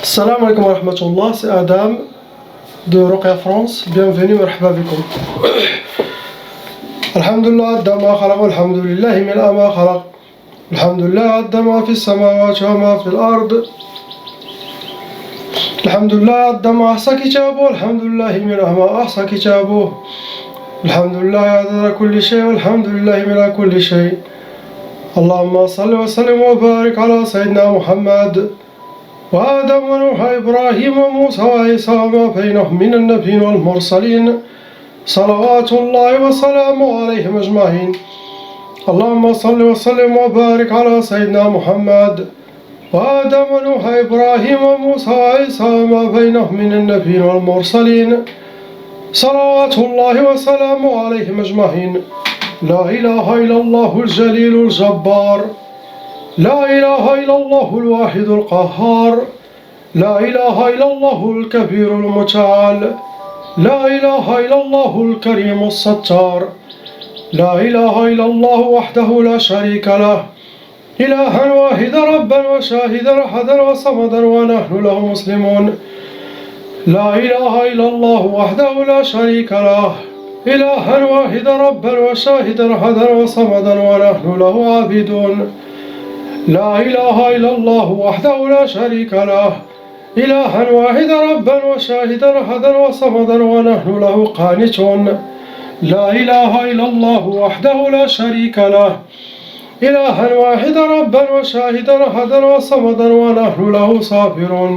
Salam alaikum wa rahmatullah, c'est Adam de Ruqya France. Bienvenue, marhaba bikum. Alhamdulillah, adda ma khalaq, walhamdulillahi min ma khalaq. Alhamdulillah, adda ma fi samawati wa ma fi al-ard. Alhamdulillah, adda ma ahsa kitabu, alhamdulillahi min ma ahsa kitabu. Alhamdulillah, adda kulli shay, walhamdulillahi min kulli shay. Allahumma salli wa sallim wa barik ala sayyidina Muhammad. وآدم ونوح إبراهيم وموسى وعيسى وما بينهم من النبيين والمرسلين صلوات الله وسلامه عليهم أجمعين. اللهم صل وسلم وبارك على سيدنا محمد وآدم ونوح إبراهيم وموسى وعيسى وما بينهم من النبيين والمرسلين صلوات الله وسلامه عليهم أجمعين. لا إله إلا الله الجليل الجبار، لا إله إلا الله الواحد القهار، لا إله إلا الله الكبير المتعال، لا إله إلا الله الكريم الستار، لا إله إلا الله وحده لا شريك له، إلها واحدا ربا وشاهدا أحدا وصمدا ونحن له مسلمون. لا إله إلا الله وحده لا شريك له، إلها واحدا ربا وشاهدا أحدا وصمدا ونحن له عابدون. لا إله إلا الله وحده لا شريك له، إلها واحدا ربا وشاهدا أحدا وصمدا ونحن له قانتون. لا إله إلا الله وحده لا شريك له، إلها واحدا ربا وشاهدا أحدا وصمدا ونحن له صابرون.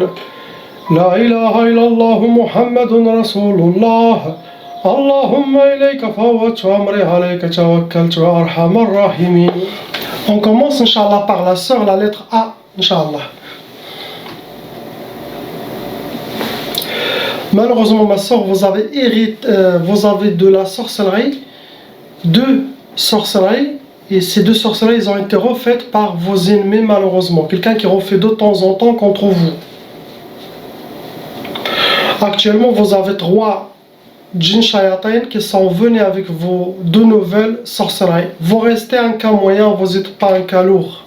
لا إله إلا الله محمد رسول الله، اللهم إليك فوضت أمري عليك توكلت يا أرحم الراحمين. On commence, Inch'Allah, par la sœur, la lettre A, Inch'Allah. Malheureusement, ma sœur, vous avez de la sorcellerie, deux sorcelleries, et ces deux sorcelleries, ils ont été refaites par vos ennemis, malheureusement. Quelqu'un qui refait de temps en temps contre vous. Actuellement, vous avez 3 djinns shayatin qui sont venus avec vos 2 nouvelles sorcelleries. Vous restez un cas moyen, vous n'êtes pas un cas lourd.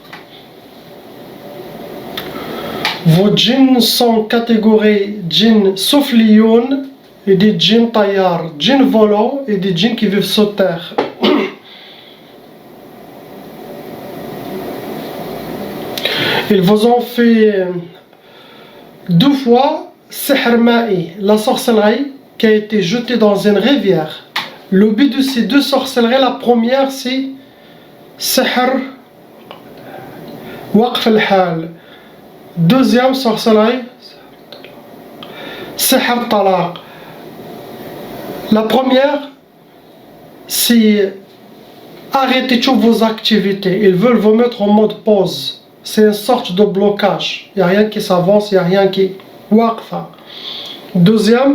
Vos djinns sont catégories djinns soufflioun et des djinns taillars, djinns volants et des djinns qui vivent sur terre. Ils vous ont fait 2 fois sihr ma'i, la sorcellerie qui a été jeté dans une rivière. Le but de ces 2 sorcelleries, la première c'est sihr waqf al-hal. Deuxième sorcellerie, sihr talaq. La première c'est arrêter toutes vos activités. Ils veulent vous mettre en mode pause. C'est une sorte de blocage. Il n'y a rien qui s'avance, il n'y a rien qui waqfa. Deuxième,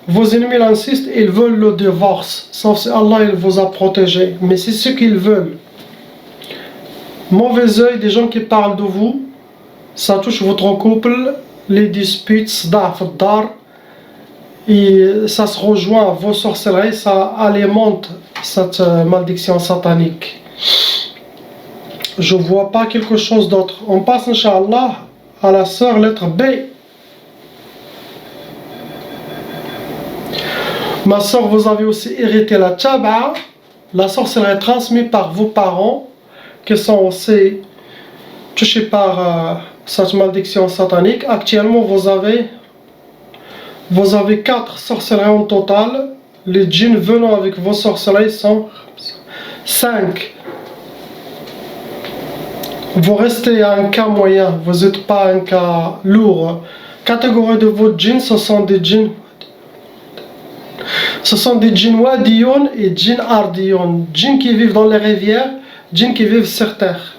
vos ennemis insistent, ils veulent le divorce, sauf si Allah il vous a protégé. Mais c'est ce qu'ils veulent. Mauvais œil des gens qui parlent de vous, ça touche votre couple, les disputes, dar, et ça se rejoint à vos sorcelleries, ça alimente cette malédiction satanique. Je ne vois pas quelque chose d'autre. On passe, Inch'Allah, à la sœur lettre B. Ma soeur, vous avez aussi hérité la tchaba'a. La sorcellerie transmise par vos parents, qui sont aussi touchés par cette malédiction satanique. Actuellement, vous avez 4 sorcelleries en total. Les djinns venant avec vos sorcelleries sont 5. Vous restez à un cas moyen, vous n'êtes pas un cas lourd. Catégorie de vos djinns, ce sont des djinns. Ce sont des djinns wadiyoun et djinns ardiyoun. Djinns qui vivent dans les rivières, djinns qui vivent sur terre.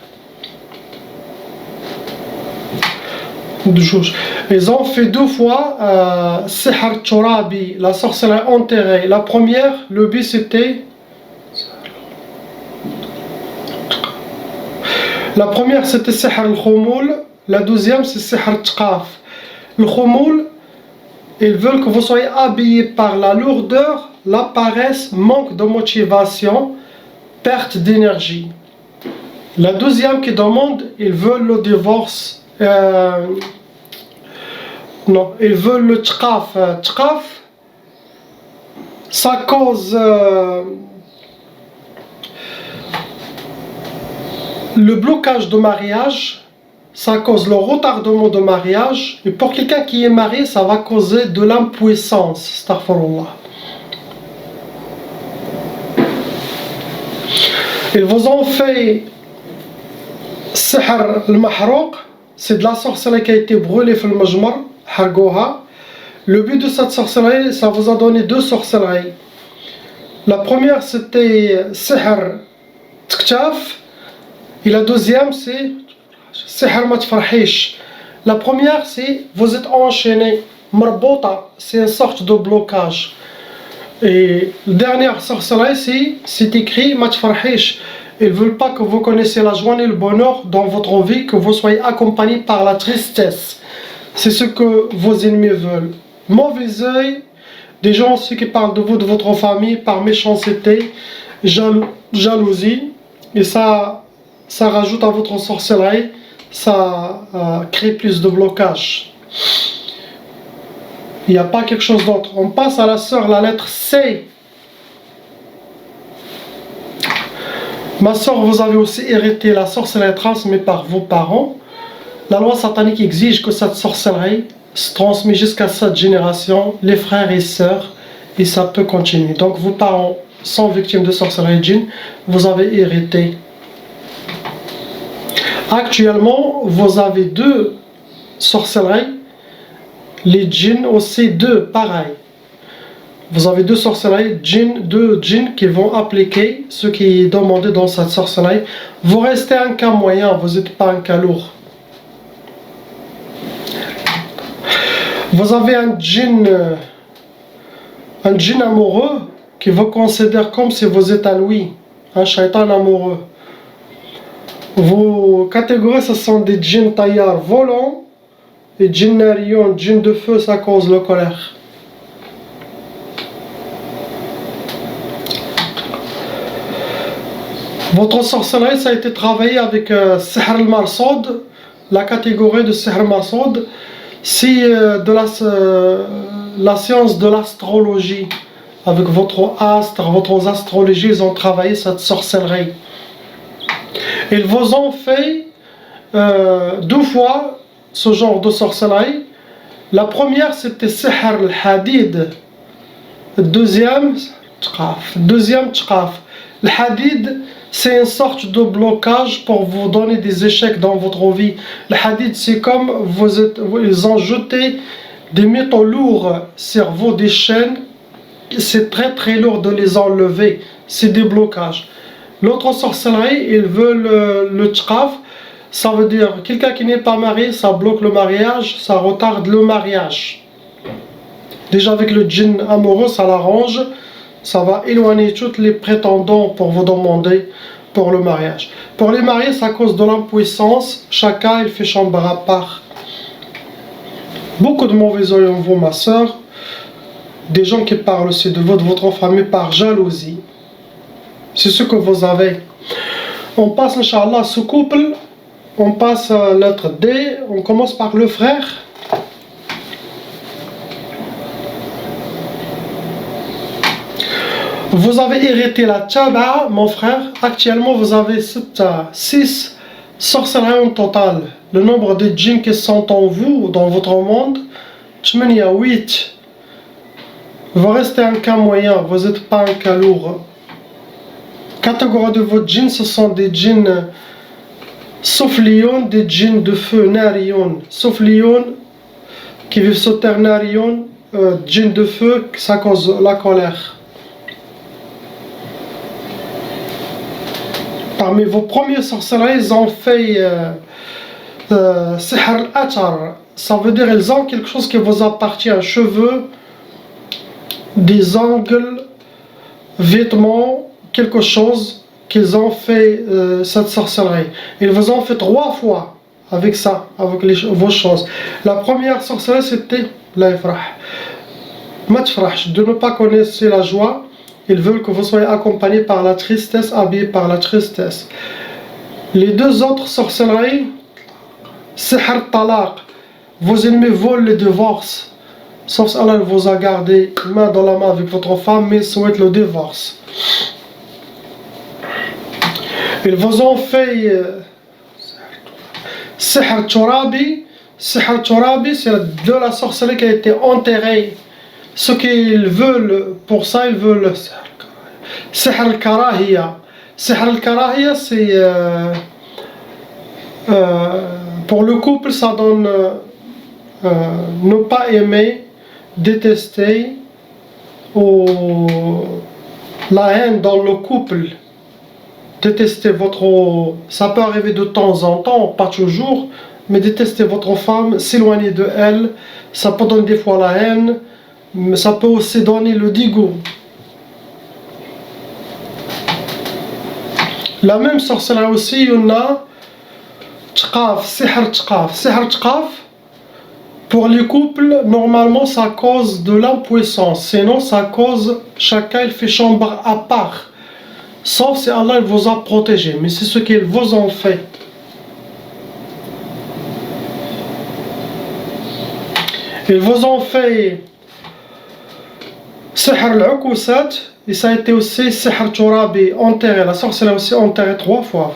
Ils ont fait 2 fois sihr turabi, la sorcellerie enterrée. La première, le but c'était... La première c'était sihr al-khoumoul, la deuxième c'est sihr tqaf. Le khoumoul, ils veulent que vous soyez habillé par la lourdeur, la paresse, manque de motivation, perte d'énergie. La deuxième qui demande, ils veulent le divorce, Non, ils veulent le tchaf. Tchaf, ça cause le blocage de mariage, ça cause le retardement de mariage, et pour quelqu'un qui est marié, ça va causer de l'impuissance. Astaghfirullah. Ils vous ont fait sihr al-mahrouq, c'est de la sorcellerie qui a été brûlée dans le majmar, hargoha. Le but de cette sorcellerie, ça vous a donné deux sorcelleries. La première, c'était sihr tktaf, et la deuxième, c'est sihr ma tfarhish. La première, c'est vous êtes enchaîné, marbota, c'est une sorte de blocage. Et la dernière sorcellerie, c'est écrit ma tfarhish. Ils ne veulent pas que vous connaissiez la joie et le bonheur dans votre vie, que vous soyez accompagné par la tristesse. C'est ce que vos ennemis veulent. Mauvais œil, des gens aussi qui parlent de vous, de votre famille, par méchanceté, jalousie, et ça rajoute à votre sorcellerie, ça crée plus de blocage. Il n'y a pas quelque chose d'autre. On passe à la sœur, la lettre C. Ma sœur, vous avez aussi hérité la sorcellerie transmise par vos parents. La loi satanique exige que cette sorcellerie se transmet jusqu'à cette génération, les frères et sœurs, et ça peut continuer. Donc vos parents sont victimes de sorcellerie djinn, vous avez hérité. Actuellement, vous avez deux sorcelleries, les djinns aussi deux, pareil. Vous avez deux sorcelleries, deux djinns qui vont appliquer ce qui est demandé dans cette sorcellerie. Vous restez un cas moyen, vous n'êtes pas un cas lourd. Vous avez un djinn amoureux qui vous considère comme si vous êtes à lui, un shaitan amoureux. Vos catégories, ce sont des djinns taillards volants et djinns narion, djinns de feu, ça cause la colère. Votre sorcellerie, ça a été travaillé avec Sihr al-Marsoud, la catégorie de Sihr al-Marsoud, c'est la science de l'astrologie. Avec votre astre, votre astrologie, ils ont travaillé cette sorcellerie. Ils vous ont fait deux fois ce genre de sorcellerie. La première, c'était Sihr al-Hadid. Deuxième tchaf. Le hadid, c'est une sorte de blocage pour vous donner des échecs dans votre vie. Le hadid, c'est comme ils ont jeté des métaux lourds sur vous, des chaînes. C'est très très lourd de les enlever. C'est des blocages. L'autre sorcellerie, ils veulent le tchaf. Ça veut dire quelqu'un qui n'est pas marié, ça bloque le mariage, ça retarde le mariage. Déjà avec le djinn amoureux, ça l'arrange. Ça va éloigner tous les prétendants pour vous demander pour le mariage. Pour les mariés, ça cause de l'impuissance. Chacun, il fait chambre à part. Beaucoup de mauvais oeil en vous, ma soeur. Des gens qui parlent aussi de votre famille par jalousie. C'est ce que vous avez. On passe, Inch'Allah, ce couple. On passe à la lettre D. On commence par le frère. Vous avez hérité la tchaba, mon frère. Actuellement, vous avez 6 sorcelleries en total. Le nombre de djinns qui sont en vous, dans votre monde, 8. Vous restez un cas moyen, vous n'êtes pas un cas lourd. Catégorie de vos djinns, ce sont des djinns Soflion, des djinns de feu, Narion. Soflion, qui vivent sur terre, Narion, djinns de feu, ça cause la colère. Parmi vos premiers sorcelleries, ils ont fait Sihr al-Atar. Ça veut dire qu'ils ont quelque chose qui vous appartient, cheveux, des ongles, vêtements, quelque chose qu'ils ont fait cette sorcellerie. Ils vous ont fait 3 fois avec ça, avec vos choses. La première sorcellerie, c'était la ifrah. De ne pas connaître la joie. Ils veulent que vous soyez accompagné par la tristesse, habillé par la tristesse. Les deux autres sorcelleries, Sihr talaq. vos ennemis veulent le divorce. Sauf si Allah vous a gardé main dans la main avec votre femme, mais ils souhaitent le divorce. Ils vous ont fait Sihr Turabi. Sihr Turabi, c'est de la sorcellerie qui a été enterrée. Ce qu'ils veulent, pour ça, ils veulent Sihr al-Karahiya. Sihr al-Karahiya, c'est pour le couple, ça donne ne pas aimer, détester, ou la haine dans le couple. Détester votre... Ça peut arriver de temps en temps, pas toujours, mais détester votre femme, s'éloigner de elle, ça peut donner des fois la haine, mais ça peut aussi donner le dégoût. La même sorcellerie aussi, il y en a Tqaf, Sihr Tqaf. Sihr Tqaf, pour les couples, normalement ça cause de l'impuissance, sinon ça cause, chacun il fait chambre à part. Sauf si Allah vous a protégé, mais c'est ce qu'ils vous ont fait. Ils vous ont fait Sihr al-Uqusat, et ça a été aussi Sihr Turabi, enterré. La sorcellerie aussi enterré 3 fois,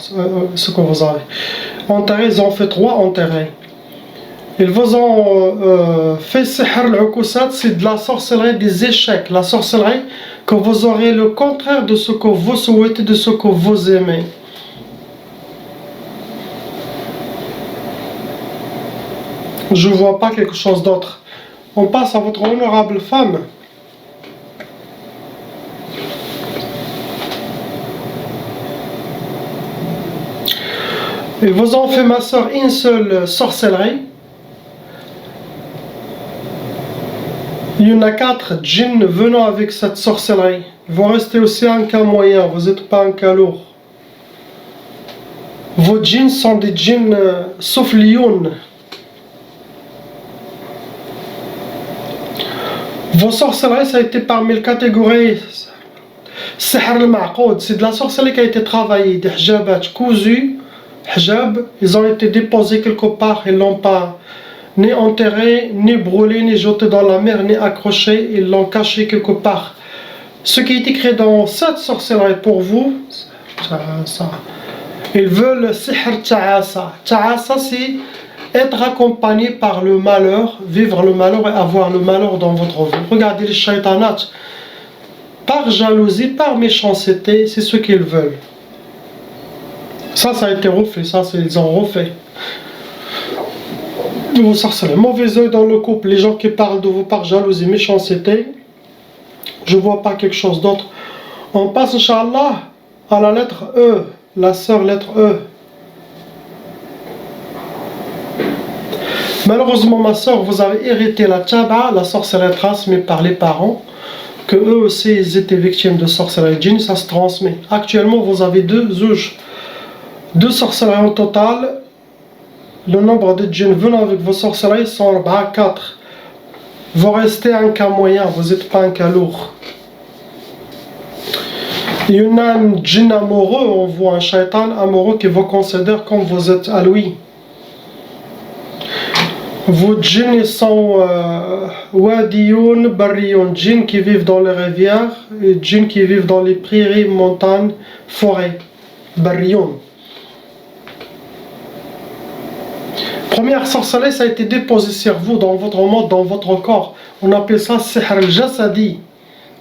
ce que vous avez. Enterré, ils ont fait 3 enterrés. Ils vous ont fait Sihr al-Uqusat, c'est de la sorcellerie des échecs. La sorcellerie que vous aurez le contraire de ce que vous souhaitez, de ce que vous aimez. Je ne vois pas quelque chose d'autre. On passe à votre honorable femme. Ils vous ont fait, ma soeur, une seule sorcellerie. Il y en a 4 djinns venant avec cette sorcellerie. Ils vont rester aussi un cas moyen, vous n'êtes pas un cas lourd. Vos djinns sont des djinns sufliyoun. Vos sorcelleries, ça a été parmi les catégories Sihr al-Ma'qoud, c'est de la sorcellerie qui a été travaillée, des hijabat cousus, hijab, ils ont été déposés quelque part, ils l'ont pas ni enterré, ni brûlé, ni jeté dans la mer, ni accroché, ils l'ont caché quelque part. Ce qui est écrit dans cette sorcellerie pour vous, ça. Ils veulent Sihr Ta'asa. Ta'asa, c'est être accompagné par le malheur, vivre le malheur et avoir le malheur dans votre vie. Regardez les shaitanat, par jalousie, par méchanceté, c'est ce qu'ils veulent. Ça a été refait, ils ont refait. Vous sorcelez, mauvais œil dans le couple, les gens qui parlent de vous par jalousie, méchanceté, je vois pas quelque chose d'autre. On passe, Inch'Allah, à la lettre E, la sœur lettre E. Malheureusement, ma soeur, vous avez hérité la tchaba, la sorcellerie transmise par les parents, que eux aussi ils étaient victimes de sorcellerie djinn, ça se transmet. Actuellement, vous avez 2 sorcelleries au total. Le nombre de djinns venant avec vos sorcelleries sont 4. Vous restez un cas moyen, vous n'êtes pas un cas lourd. Il y en a un djinn amoureux, on voit un shaitan amoureux qui vous considère comme vous êtes à lui. Vos djinns sont wadiyoun, barriyoun, djinns qui vivent dans les rivières, et djinns qui vivent dans les prairies, montagnes, forêts, barriyoun. Première sorcellerie, ça a été déposé sur vous, dans votre monde, dans votre corps. On appelle ça Sihr al-Jasadi,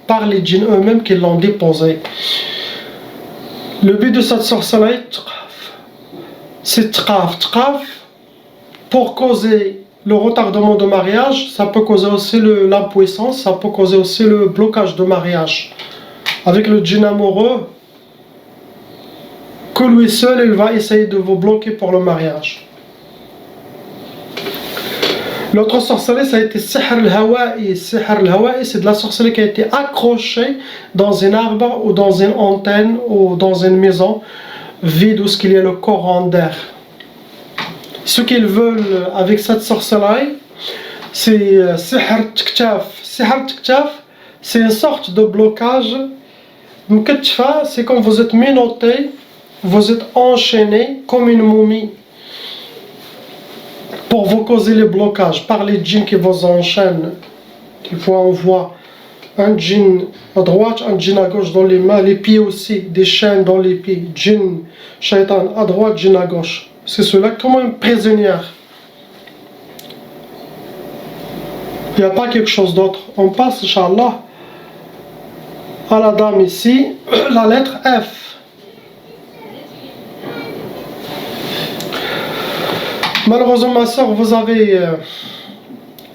par les djinns eux-mêmes qui l'ont déposé. Le but de cette sorcellerie, c'est Tqaf. Tqaf, pour causer le retardement de mariage, ça peut causer aussi l'impuissance, ça peut causer aussi le blocage de mariage. Avec le djinn amoureux, que lui seul, il va essayer de vous bloquer pour le mariage. L'autre sorcellerie, ça a été Sihr al-Hawa'i. Sihr al-Hawa'i, c'est de la sorcellerie qui a été accrochée dans un arbre ou dans une antenne ou dans une maison vide où il y a le courant d'air. Ce qu'ils veulent avec cette sorcellerie, c'est Sihr Tqaf. Sihr Tqaf, c'est une sorte de blocage. Mkatfa, c'est quand vous êtes menotté, vous êtes enchaîné comme une momie. pour vous causer les blocages, par les djinns qui vous enchaînent. Des fois on voit un djinn à droite, un djinn à gauche dans les mains, les pieds aussi, des chaînes dans les pieds, djinn, shaitan à droite, djinn à gauche. C'est cela comme une prisonnière. Il n'y a pas quelque chose d'autre. On passe, Inch'Allah, à la dame ici, la lettre F. Malheureusement, ma soeur, vous avez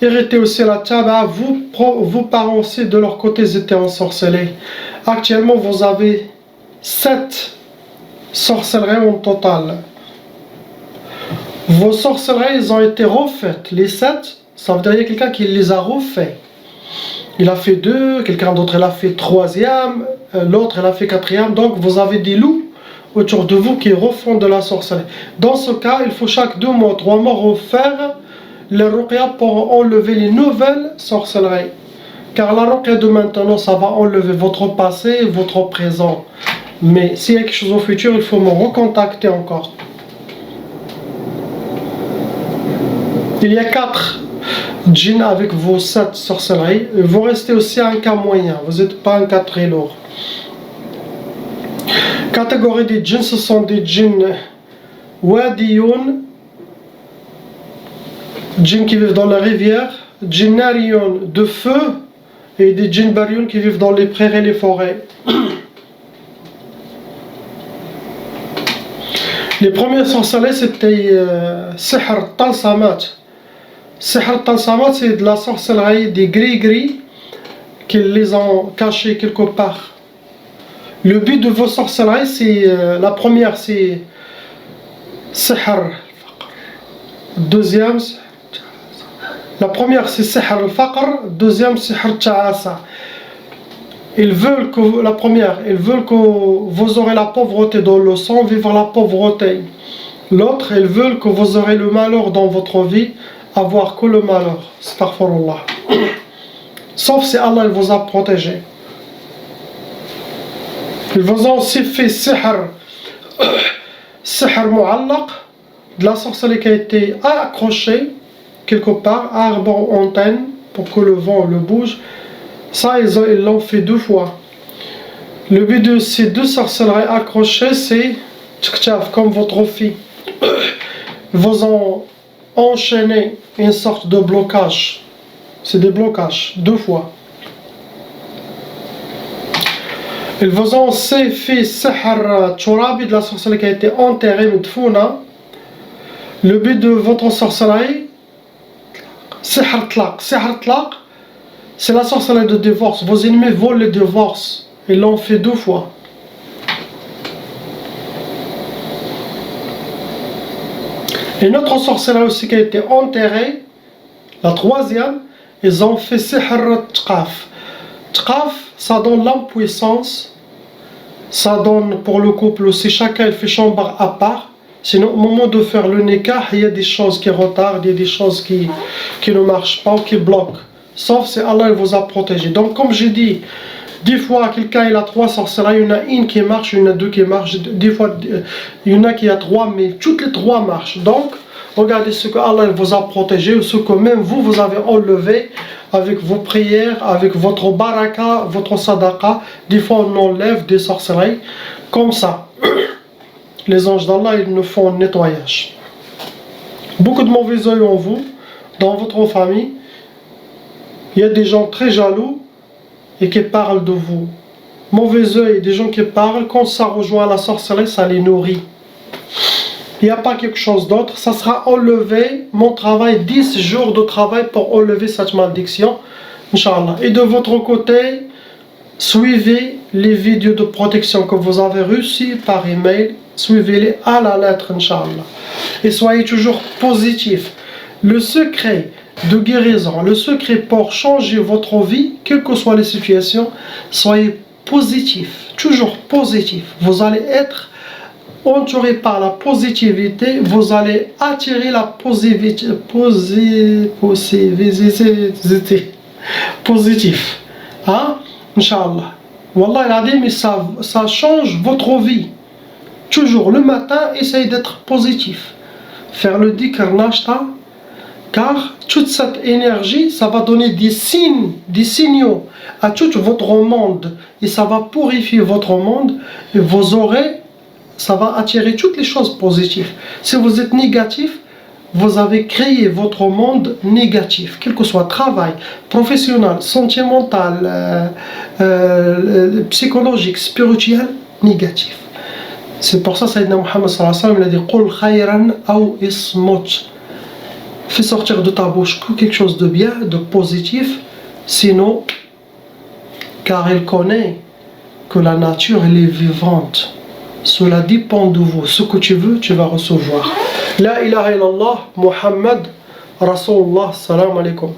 hérité aussi la taba. Vos parents aussi, de leur côté, ils étaient ensorcelés. Actuellement, vous avez 7 sorcelleries en total. Vos sorcelleries, ils ont été refaites. Les 7, ça veut dire qu'il y a quelqu'un qui les a refaits. Il a fait 2, quelqu'un d'autre il a fait 3e, l'autre il a fait 4e. Donc vous avez des loups autour de vous qui refont de la sorcellerie. Dans ce cas, il faut chaque 2 mois, 3 mois refaire les ruqya pour enlever les nouvelles sorcelleries. Car la ruqya de maintenant, ça va enlever votre passé et votre présent. Mais s'il y a quelque chose au futur, il faut me recontacter encore. Il y a 4 djinns avec vos 7 sorcelleries. Vous restez aussi un cas moyen. Vous n'êtes pas un cas très lourd. Catégorie des djinns, ce sont des djinns wadiyoun, djinns qui vivent dans la rivière, djinns nariyoun de feu, et des djinns barioun qui vivent dans les prairies et les forêts. Les premières sorcelleries, c'était sihr talsamat. Sihr talsamat, c'est de la sorcellerie des gris-gris qui les ont cachés quelque part. Le but de vos sorcelleries, c'est la première, c'est sihr. Deuxième, la première, c'est sihr al-faqr. Deuxième, sihr ta'asa. Ils veulent que, la première, ils veulent que vous aurez la pauvreté dans le sang, vivre la pauvreté. L'autre, ils veulent que vous aurez le malheur dans votre vie, avoir que le malheur. Astaghfirullah. Sauf si Allah il vous a protégé. Ils vous ont aussi fait sihr mu'allaq, de la sorcellerie qui a été accrochée quelque part, arbre en antenne, pour que le vent le bouge. Ça, ils l'ont fait 2 fois. Le but de ces 2 sorcelleries accrochées, c'est comme votre fille. Ils vous ont enchaîné une sorte de blocage. C'est des blocages, 2 fois. Ils vous ont aussi fait sihr turabi, de la sorcellerie qui a été enterrée, medfouna. Le but de votre sorcellerie, sihr tlaq. Sihr tlaq, c'est la sorcellerie de divorce. Vos ennemis volent le divorce. Ils l'ont fait 2 fois. Une autre sorcellerie aussi qui a été enterrée, la 3e, ils ont fait sihr tqaf. Tqaf, ça donne l'impuissance. Ça donne pour le couple aussi, chacun il fait chambre à part. Sinon, au moment de faire le nikah, il y a des choses qui retardent, il y a des choses qui ne marchent pas ou qui bloquent. Sauf si Allah il vous a protégé. Donc comme j'ai dit, des fois quelqu'un il a 3 sorcelleries, il y en a une qui marche, il y en a 2 qui marchent. Des fois il y en a qui a 3, mais toutes les 3 marchent. Donc regardez ce que Allah il vous a protégé, ou ce que même vous avez enlevé avec vos prières, avec votre baraka, votre sadaqa. Des fois on enlève des sorcelleries comme ça. Les anges d'Allah ils nous font un nettoyage. Beaucoup de mauvais œil en vous, dans votre famille. Il y a des gens très jaloux et qui parlent de vous. Mauvais œil, des gens qui parlent, quand ça rejoint la sorcellerie, ça les nourrit. Il n'y a pas quelque chose d'autre, ça sera enlevé. Mon travail, 10 jours de travail pour enlever cette malédiction, Inch'Allah. Et de votre côté, suivez les vidéos de protection que vous avez reçues par email, suivez-les à la lettre, Inch'Allah. Et soyez toujours positifs. Le secret de guérison, le secret pour changer votre vie, quelles que soient les situations, soyez positifs, toujours positifs. Vous allez être entouré par la positivité, vous allez attirer la positivité positif. Hein? Inch'Allah. Wallah il a dit, mais ça change votre vie. Toujours le matin, essayez d'être positif. Faire le dhikr nashta, Car toute cette énergie, ça va donner des signes, des signaux à tout votre monde. Et ça va purifier votre monde. Et vous aurez, ça va attirer toutes les choses positives. Si vous êtes négatif, vous avez créé votre monde négatif, quel que soit travail, professionnel, sentimental, psychologique, spirituel, négatif. C'est pour ça que Sayyidina Muhammad sallallahu alayhi wa sallam a dit Qul khayran aw ismut. Fais sortir de ta bouche quelque chose de bien, de positif, sinon, car il connaît que la nature elle est vivante. Cela dépend de vous. Ce que tu veux, tu vas recevoir. La ilaha illallah, Muhammad, Rasulullah, salam alaikum.